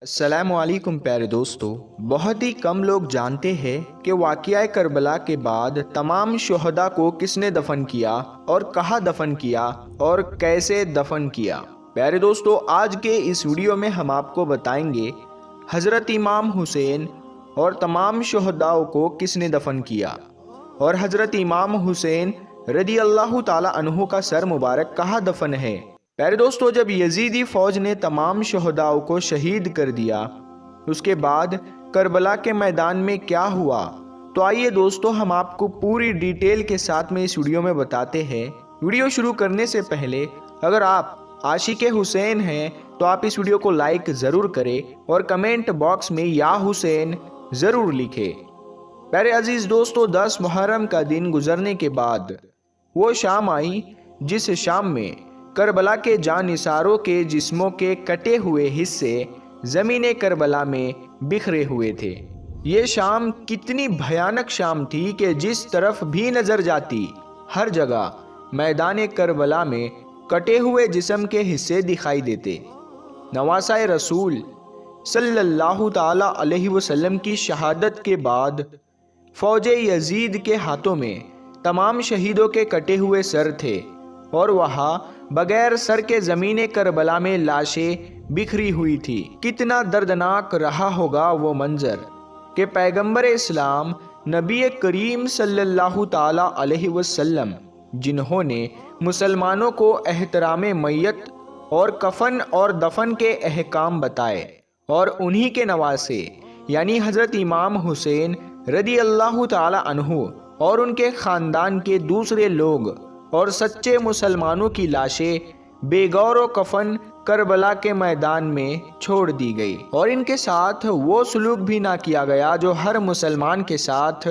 السلام علیکم پیارے دوستو، بہت ہی کم لوگ جانتے ہیں کہ واقعہ کربلا کے بعد تمام شہداء کو کس نے دفن کیا اور کہاں دفن کیا اور کیسے دفن کیا۔ پیارے دوستو، آج کے اس ویڈیو میں ہم آپ کو بتائیں گے حضرت امام حسین اور تمام شہداء کو کس نے دفن کیا اور حضرت امام حسین رضی اللہ تعالی عنہ کا سر مبارک کہاں دفن ہے۔ پیارے دوستو، جب یزیدی فوج نے تمام شہداء کو شہید کر دیا، اس کے بعد کربلا کے میدان میں کیا ہوا، تو آئیے دوستو ہم آپ کو پوری ڈیٹیل کے ساتھ میں اس ویڈیو میں بتاتے ہیں۔ ویڈیو شروع کرنے سے پہلے اگر آپ عاشق حسین ہیں تو آپ اس ویڈیو کو لائک ضرور کریں اور کمنٹ باکس میں یا حسین ضرور لکھیں۔ پیارے عزیز دوستو، 10 محرم کا دن گزرنے کے بعد وہ شام آئی جس شام میں کربلا کے جانثاروں کے جسموں کے کٹے ہوئے حصے زمین کربلا میں بکھرے ہوئے تھے۔ یہ شام کتنی بھیانک شام تھی کہ جس طرف بھی نظر جاتی ہر جگہ میدان کربلا میں کٹے ہوئے جسم کے حصے دکھائی دیتے۔ نواسہ رسول صلی اللہ تعالی علیہ وسلم کی شہادت کے بعد فوج یزید کے ہاتھوں میں تمام شہیدوں کے کٹے ہوئے سر تھے اور وہاں بغیر سر کے زمین کربلا میں لاشیں بکھری ہوئی تھی۔ کتنا دردناک رہا ہوگا وہ منظر کہ پیغمبر اسلام نبی کریم صلی اللہ تعالی علیہ وسلم، جنہوں نے مسلمانوں کو احترام میت اور کفن اور دفن کے احکام بتائے، اور انہی کے نواسے یعنی حضرت امام حسین رضی اللہ تعالی عنہ اور ان کے خاندان کے دوسرے لوگ اور سچے مسلمانوں کی لاشیں بے گور و کفن کربلا کے میدان میں چھوڑ دی گئی، اور ان کے ساتھ وہ سلوک بھی نہ کیا گیا جو ہر مسلمان کے ساتھ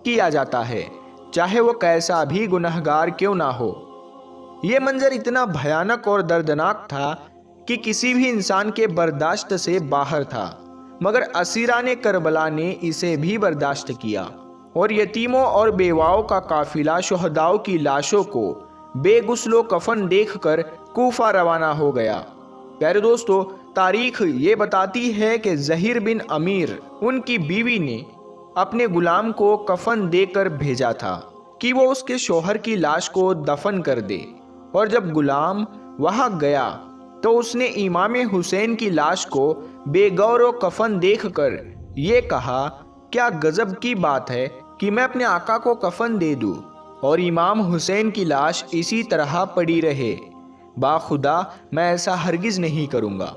کیا جاتا ہے، چاہے وہ کیسا بھی گنہگار کیوں نہ ہو۔ یہ منظر اتنا بھیانک اور دردناک تھا کہ کسی بھی انسان کے برداشت سے باہر تھا، مگر اسیران کربلا نے اسے بھی برداشت کیا، اور یتیموں اور بیواؤں کا قافلہ شہداء کی لاشوں کو بے غسل و کفن دیکھ کر کوفہ روانہ ہو گیا۔ پیارے دوستو، تاریخ یہ بتاتی ہے کہ زہیر بن امیر، ان کی بیوی نے اپنے غلام کو کفن دے کر بھیجا تھا کہ وہ اس کے شوہر کی لاش کو دفن کر دے، اور جب غلام وہاں گیا تو اس نے امام حسین کی لاش کو بے گور و کفن دیکھ کر یہ کہا، کیا غضب کی بات ہے کہ میں اپنے آقا کو کفن دے دوں اور امام حسین کی لاش اسی طرح پڑی رہے، باخدا میں ایسا ہرگز نہیں کروں گا۔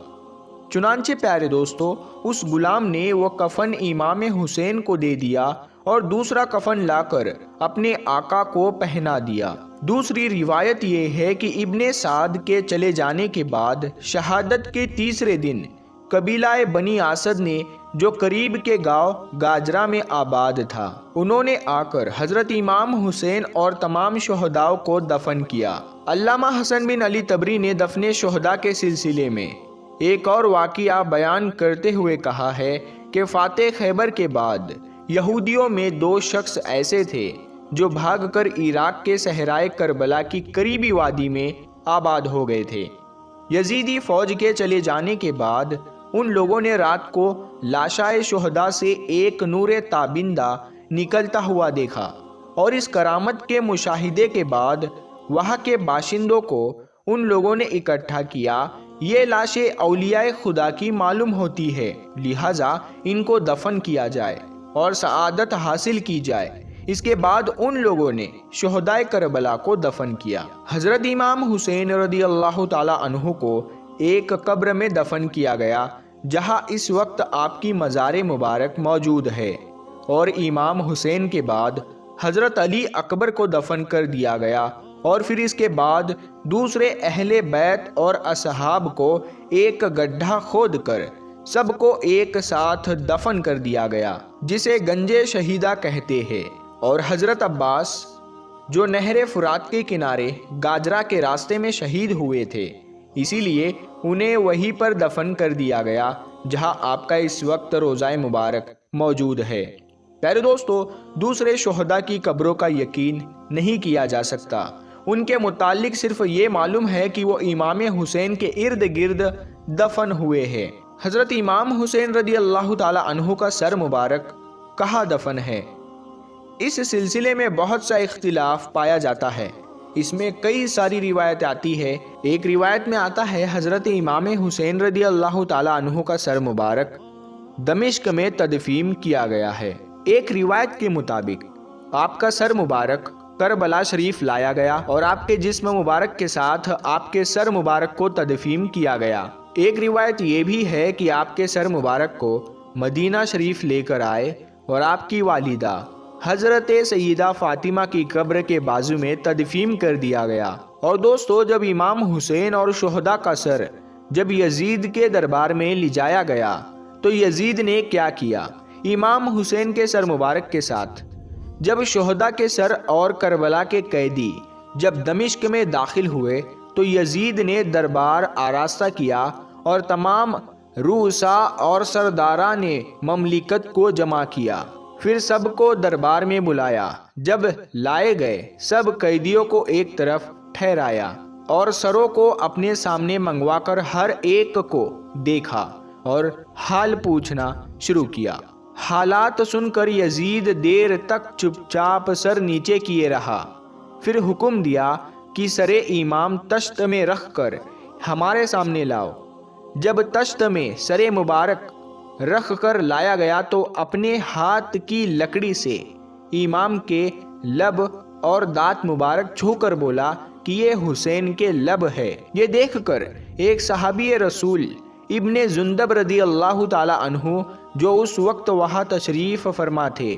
چنانچہ پیارے دوستو، اس غلام نے وہ کفن امام حسین کو دے دیا اور دوسرا کفن لا کر اپنے آقا کو پہنا دیا۔ دوسری روایت یہ ہے کہ ابن سعد کے چلے جانے کے بعد شہادت کے تیسرے دن قبیلہ بنی اسد نے، جو قریب کے گاؤں گاجرا میں آباد تھا، انہوں نے آ کر حضرت امام حسین اور تمام شہداء کو دفن کیا۔ علامہ حسن بن علی تبری نے دفن شہداء کے سلسلے میں ایک اور واقعہ بیان کرتے ہوئے کہا ہے کہ فاتح خیبر کے بعد یہودیوں میں 2 شخص ایسے تھے جو بھاگ کر عراق کے صحرائے کربلا کی قریبی وادی میں آباد ہو گئے تھے۔ یزیدی فوج کے چلے جانے کے بعد ان لوگوں نے رات کو لاشائے شہداء سے ایک نور تابندہ نکلتا ہوا دیکھا، اور اس کرامت کے مشاہدے کے بعد وہاں کے باشندوں کو ان لوگوں نے اکٹھا کیا۔ یہ لاشیں اولیاء خدا کی معلوم ہوتی ہے، لہٰذا ان کو دفن کیا جائے اور سعادت حاصل کی جائے۔ اس کے بعد ان لوگوں نے شہداء کربلا کو دفن کیا۔ حضرت امام حسین رضی اللہ تعالی عنہ کو ایک قبر میں دفن کیا گیا جہاں اس وقت آپ کی مزار مبارک موجود ہے، اور امام حسین کے بعد حضرت علی اکبر کو دفن کر دیا گیا، اور پھر اس کے بعد دوسرے اہل بیت اور اصحاب کو ایک گڈھا کھود کر سب کو ایک ساتھ دفن کر دیا گیا، جسے گنج شہیدہ کہتے ہیں۔ اور حضرت عباس، جو نہر فرات کے کنارے گاجرا کے راستے میں شہید ہوئے تھے، اسی لیے انہیں وہیں پر دفن کر دیا گیا جہاں آپ کا اس وقت روضہ مبارک موجود ہے۔ پیارے دوستو، دوسرے شہداء کی قبروں کا یقین نہیں کیا جا سکتا۔ ان کے متعلق صرف یہ معلوم ہے کہ وہ امام حسین کے ارد گرد دفن ہوئے ہیں۔ حضرت امام حسین رضی اللہ تعالی عنہ کا سر مبارک کہاں دفن ہے؟ اس سلسلے میں بہت سا اختلاف پایا جاتا ہے۔ اس میں کئی ساری روایت آتی ہے۔ ایک روایت میں آتا ہے حضرت امام حسین رضی اللہ تعالی عنہ کا سر مبارک دمشق میں تدفین کیا گیا ہے۔ ایک روایت کے مطابق آپ کا سر مبارک کربلا شریف لایا گیا اور آپ کے جسم مبارک کے ساتھ آپ کے سر مبارک کو تدفین کیا گیا۔ ایک روایت یہ بھی ہے کہ آپ کے سر مبارک کو مدینہ شریف لے کر آئے اور آپ کی والدہ حضرت سیدہ فاطمہ کی قبر کے بازو میں تدفین کر دیا گیا۔ اور دوستو، جب امام حسین اور شہداء کا سر جب یزید کے دربار میں لے جایا گیا تو یزید نے کیا کیا؟ امام حسین کے سر مبارک کے ساتھ جب شہداء کے سر اور کربلا کے قیدی جب دمشق میں داخل ہوئے تو یزید نے دربار آراستہ کیا اور تمام رؤساء اور سرداران مملکت کو جمع کیا۔ پھر سب کو دربار میں بلایا۔ جب لائے گئے سب قیدیوں کو ایک طرف ٹھہرایا اور سروں کو اپنے سامنے منگوا کر ہر ایک کو دیکھا اور حال پوچھنا شروع کیا۔ حالات سن کر یزید دیر تک چپ چاپ سر نیچے کیے رہا۔ پھر حکم دیا کہ سر امام تشت میں رکھ کر ہمارے سامنے لاؤ۔ جب تشت میں سر مبارک رکھ کر لایا گیا تو اپنے ہاتھ کی لکڑی سے امام کے لب اور دانت مبارک چھو کر بولا کہ یہ حسین کے لب ہے۔ یہ دیکھ کر ایک صحابی رسول ابن جندب رضی اللہ تعالی عنہ جو اس وقت وہاں تشریف فرما تھے،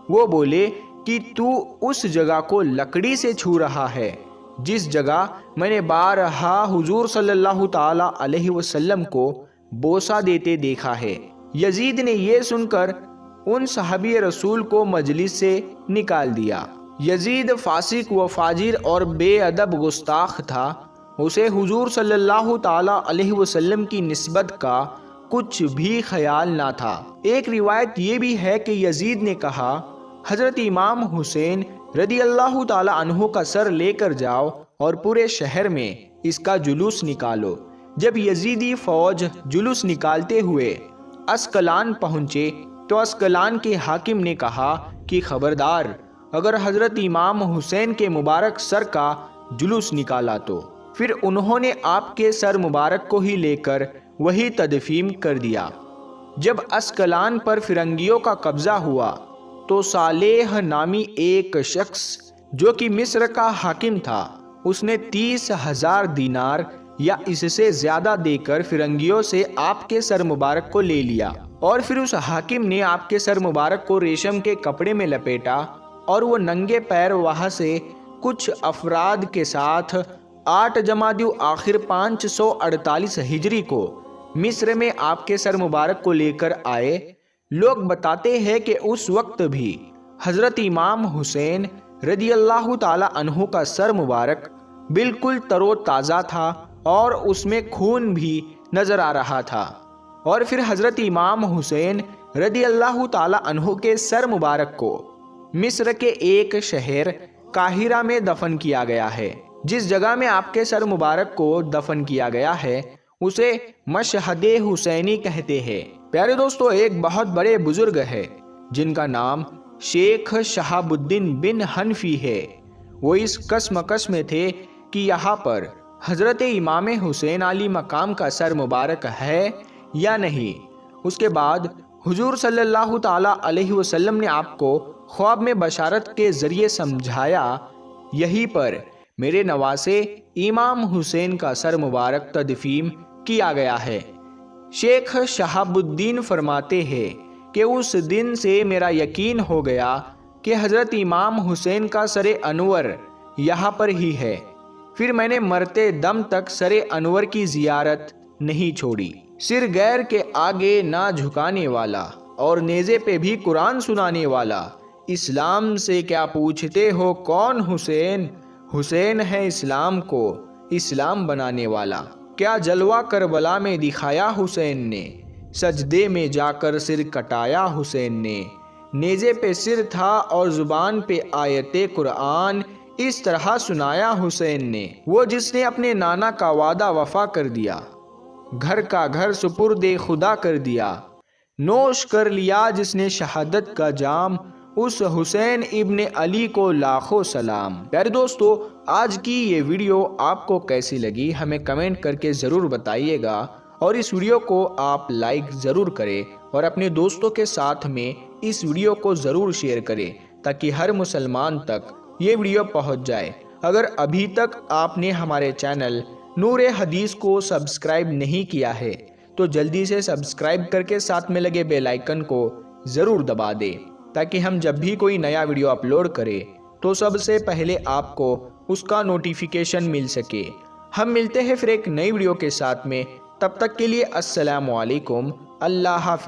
وہ بولے کہ تو اس جگہ کو لکڑی سے چھو رہا ہے جس جگہ میں نے بارہا حضور صلی اللہ تعالی علیہ وسلم کو بوسہ دیتے دیکھا ہے۔ یزید نے یہ سن کر ان صحابی رسول کو مجلس سے نکال دیا۔ یزید فاسق و فاجر اور بے ادب گستاخ تھا۔ اسے حضور صلی اللہ تعالی علیہ وسلم کی نسبت کا کچھ بھی خیال نہ تھا۔ ایک روایت یہ بھی ہے کہ یزید نے کہا، حضرت امام حسین رضی اللہ تعالی عنہ کا سر لے کر جاؤ اور پورے شہر میں اس کا جلوس نکالو۔ جب یزیدی فوج جلوس نکالتے ہوئے اسکلان پہنچے تو اسکلان کے حاکم نے کہا کہ خبردار، اگر حضرت امام حسین کے مبارک سر کا جلوس نکالا تو۔ پھر انہوں نے آپ کے سر مبارک کو ہی لے کر وہی تدفین کر دیا۔ جب اسکلان پر فرنگیوں کا قبضہ ہوا تو صالح نامی ایک شخص جو کہ مصر کا حاکم تھا، اس نے 30,000 دینار یا اس سے زیادہ دے کر فرنگیوں سے آپ کے سر مبارک کو لے لیا، اور پھر اس حاکم نے آپ کے سر مبارک کو ریشم کے کپڑے میں لپیٹا اور وہ ننگے پیر وہاں سے کچھ افراد کے ساتھ 8 جمادی آخر 548 ہجری کو مصر میں آپ کے سر مبارک کو لے کر آئے۔ لوگ بتاتے ہیں کہ اس وقت بھی حضرت امام حسین رضی اللہ تعالی عنہ کا سر مبارک بالکل تر و تازہ تھا اور اس میں خون بھی نظر آ رہا تھا۔ اور پھر حضرت امام حسین رضی اللہ تعالی عنہ کے سر مبارک کو مصر کے ایک شہر قاہرہ میں دفن کیا گیا ہے۔ جس جگہ میں آپ کے سر مبارک کو دفن کیا گیا ہے اسے مشہد حسینی کہتے ہیں۔ پیارے دوستو، ایک بہت بڑے بزرگ ہے جن کا نام شیخ شہاب الدین بن حنفی ہے۔ وہ اس کشمکش میں تھے کہ یہاں پر حضرت امام حسین علی مقام کا سر مبارک ہے یا نہیں۔ اس کے بعد حضور صلی اللہ تعالی علیہ وسلم نے آپ کو خواب میں بشارت کے ذریعے سمجھایا، یہیں پر میرے نواسے امام حسین کا سر مبارک تدفین کیا گیا ہے۔ شیخ شہاب الدین فرماتے ہیں کہ اس دن سے میرا یقین ہو گیا کہ حضرت امام حسین کا سر انور یہاں پر ہی ہے۔ پھر میں نے مرتے دم تک سر انور کی زیارت نہیں چھوڑی۔ سر غیر کے آگے نہ جھکانے والا اور نیزے پہ بھی قرآن سنانے والا، اسلام سے کیا پوچھتے ہو کون حسین؟ حسین ہے اسلام کو اسلام بنانے والا۔ کیا جلوہ کربلا میں دکھایا حسین نے، سجدے میں جا کر سر کٹایا حسین نے۔ نیزے پہ سر تھا اور زبان پہ آیت قرآن اس طرح سنایا حسین نے۔ وہ جس نے اپنے نانا کا وعدہ وفا کر دیا، گھر کا گھر سپرد خدا کر دیا، نوش کر لیا جس نے شہادت کا جام، اس حسین ابن علی کو لاکھوں سلام۔ پیارے دوستو، آج کی یہ ویڈیو آپ کو کیسی لگی ہمیں کمنٹ کر کے ضرور بتائیے گا، اور اس ویڈیو کو آپ لائک ضرور کریں اور اپنے دوستوں کے ساتھ میں اس ویڈیو کو ضرور شیئر کریں تاکہ ہر مسلمان تک یہ ویڈیو پہنچ جائے۔ اگر ابھی تک آپ نے ہمارے چینل نور حدیث کو سبسکرائب نہیں کیا ہے تو جلدی سے سبسکرائب کر کے ساتھ میں لگے بیل آئیکن کو ضرور دبا دیں تاکہ ہم جب بھی کوئی نیا ویڈیو اپلوڈ کریں تو سب سے پہلے آپ کو اس کا نوٹیفیکیشن مل سکے۔ ہم ملتے ہیں پھر ایک نئی ویڈیو کے ساتھ میں، تب تک کے لیے السلام علیکم، اللہ حافظ۔